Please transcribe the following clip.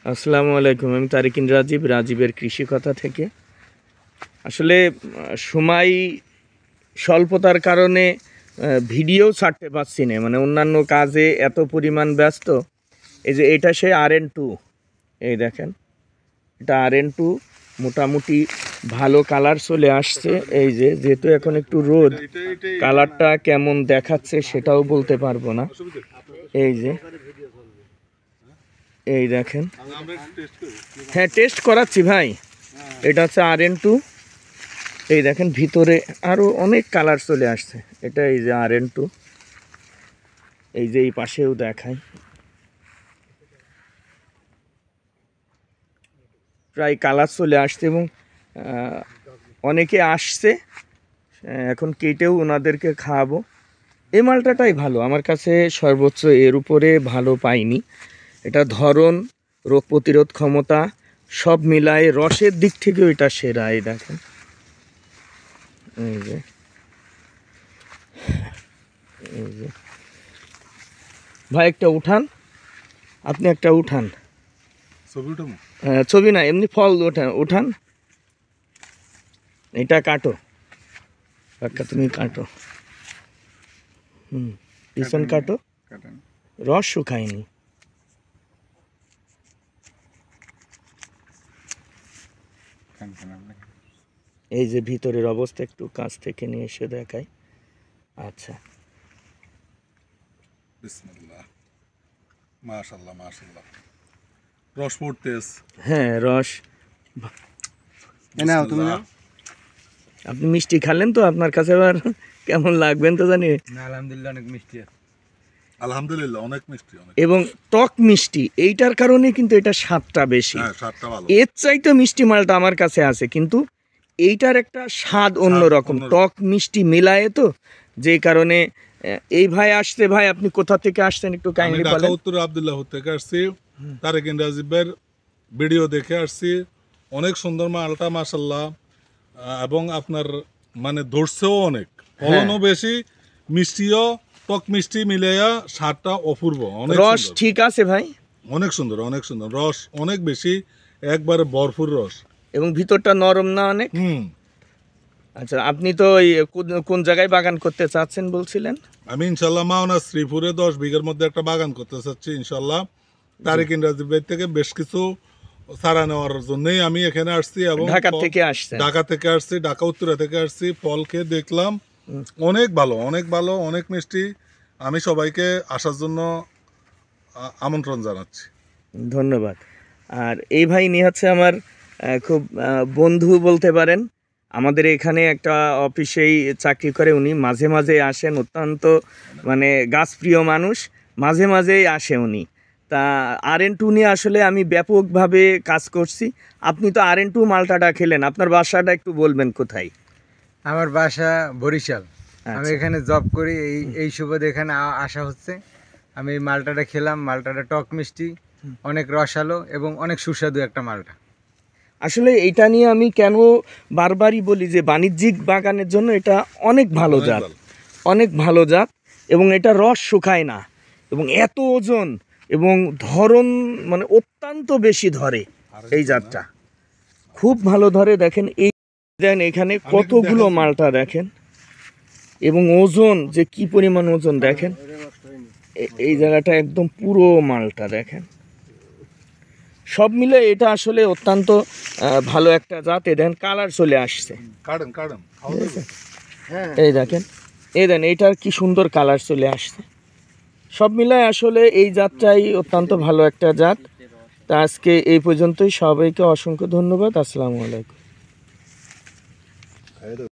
আসসালামু আলাইকুম। আমি তারিকিন রাজীব, রাজীবের কৃষি কথা থেকে। আসলে সময় স্বল্পতার কারণে ভিডিও ছাড়তে পারছি না, মানে অন্যান্য কাজে এত পরিমাণ ব্যস্ত। এই যে এটা সে RN2, এই দেখেন এটা RN2, মোটামুটি ভালো কালার চলে আসছে। এই যে যেহেতু এখন একটু রোদ, কালারটা কেমন দেখাচ্ছে সেটাও বলতে পারবো না। এই যে এই দেখেন, হ্যাঁ টেস্ট করাচ্ছি ভাই। এটা হচ্ছে RN2। এই দেখেন ভিতরে আরও অনেক কালার চলে আসছে। এটা এই যে RN2, এই যে এই পাশেও দেখাই, প্রায় কালার চলে আসছে এবং অনেকে আসছে, এখন কেটেও ওনাদেরকে খাওয়াবো। এই মালটাটাই ভালো আমার কাছে, সর্বোচ্চ এর উপরে ভালো পাইনি। এটা ধরন, রোগ প্রতিরোধ ক্ষমতা সব মিলায় রসের দিক থেকেও এটা সেরা। এই দেখেন, এই যে ভাই একটা উঠান, আপনি একটা উঠান, ছবি না এমনি ফল উঠান। এটা কাটো কাকা, তুমি কাটো, পিছন কাটো, রস শুকায়নি। এই যে ভিতরের অবস্থা একটু কাছ থেকে নিয়ে এসে দেখাই। আচ্ছা, বিসমিল্লাহ, মাশাআল্লাহ মাশাআল্লাহ, রস পড়তেছে। হ্যাঁ রস। নাও তুমি নাও। আপনি মিষ্টি খেলেন তো, আপনার কাছে আবার কেমন লাগবেন তো জানি না। আলহামদুলিল্লাহ অনেক মিষ্টি, আলহামদুলিল্লাহ অনেক মিষ্টি, অনেক এবং টক মিষ্টি। এইটার কারণে কিন্তু এটা স্বাদটা বেশি। হ্যাঁ, স্বাদটা ভালো। এর চাইতে মিষ্টি মালটা আমার কাছে আছে, কিন্তু এইটার একটা স্বাদ অন্যরকম, টক মিষ্টি মিলায়ে তো, যে কারণে এই ভাই আসছে। ভাই আপনি কোথা থেকে আসছেন একটু কাইন্ডলি বলেন। ঢাকা উত্তর আব্দুল্লাহ থেকে আসছি, তারিকিন রাজীবের ভিডিও দেখে আসছি। অনেক সুন্দর মালটা মাশাআল্লাহ, এবং আপনার মানে ধরছেও অনেক, ফলনও বেশি, মিষ্টিও, টক মিষ্টি মিলাইয়া স্বাদটা অপূর্ব, অনেক রস ঠিক আছে ভাই, অনেক সুন্দর, অনেক সুন্দর, রস অনেক বেশি, একবারে ভরপুর রস, এবং ভিতরটা নরম না অনেক। আচ্ছা, আপনি তো কোন জায়গায় বাগান করতে চাচ্ছেন বলছিলেন? আমি ইনশাল্লাহ মাওনা শ্রীপুরে 10 বিঘার মধ্যে একটা বাগান করতে চাচ্ছি ইনশাল্লাহ। তারিকিন রাজীবের থেকে বেশ কিছু চারা নেওয়ার জন্যই আমি এখানে আসছি, এবং ঢাকা থেকে আসছি, ঢাকা উত্তরা থেকে আসছি। ফল খেয়ে দেখলাম অনেক ভালো, অনেক ভালো, অনেক মিষ্টি। আমি সবাইকে আসার জন্য আমন্ত্রণ জানাচ্ছি। ধন্যবাদ। আর এই ভাই নিয়ে হচ্ছে আমার খুব বন্ধু বলতে পারেন। আমাদের এখানে একটা অফিসেই চাকরি করে উনি, মাঝে মাঝে আসেন, অত্যন্ত মানে গাছপ্রিয় মানুষ, মাঝে মাঝেই আসে উনি। তা RN2 নিয়ে আসলে আমি ব্যাপকভাবে কাজ করছি। আপনি তো RN2 মালটাটা খেলেন, আপনার বাসাটা একটু বলবেন কোথায়? আমার বাসা বরিশাল। আমি এখানে জব করি, এই সুবাদে এখানে আসা হচ্ছে। আমি এই মালটাটা খেলাম, মালটাটা টক মিষ্টি, অনেক রসালো এবং অনেক সুস্বাদু একটা মালটা। আসলে এটা নিয়ে আমি কেন বারবারই বলি যে বাণিজ্যিক বাগানের জন্য এটা অনেক ভালো জাত, অনেক ভালো জাত, এবং এটা রস শুকায় না, এবং এত ওজন এবং ধরন মানে অত্যন্ত বেশি ধরে। এই জাতটা খুব ভালো ধরে। দেখেন এই দেন এখানে কতগুলো মালটা দেখেন, এবং ওজন যে কি পরিমাণ ওজন দেখেন। এই জায়গাটা একদম পুরো মালটা দেখেন। সব মিলে এটা আসলে অত্যন্ত ভালো একটা জাত। এ দেখেন কালার চলে আসছে, এই দেখেন, এই দেন এইটার কি সুন্দর কালার চলে আসছে। সব মিলায় আসলে এই জাতটাই অত্যন্ত ভালো একটা জাত। তা আজকে এই পর্যন্তই, সবাইকে অসংখ্য ধন্যবাদ। আসসালামু আলাইকুম।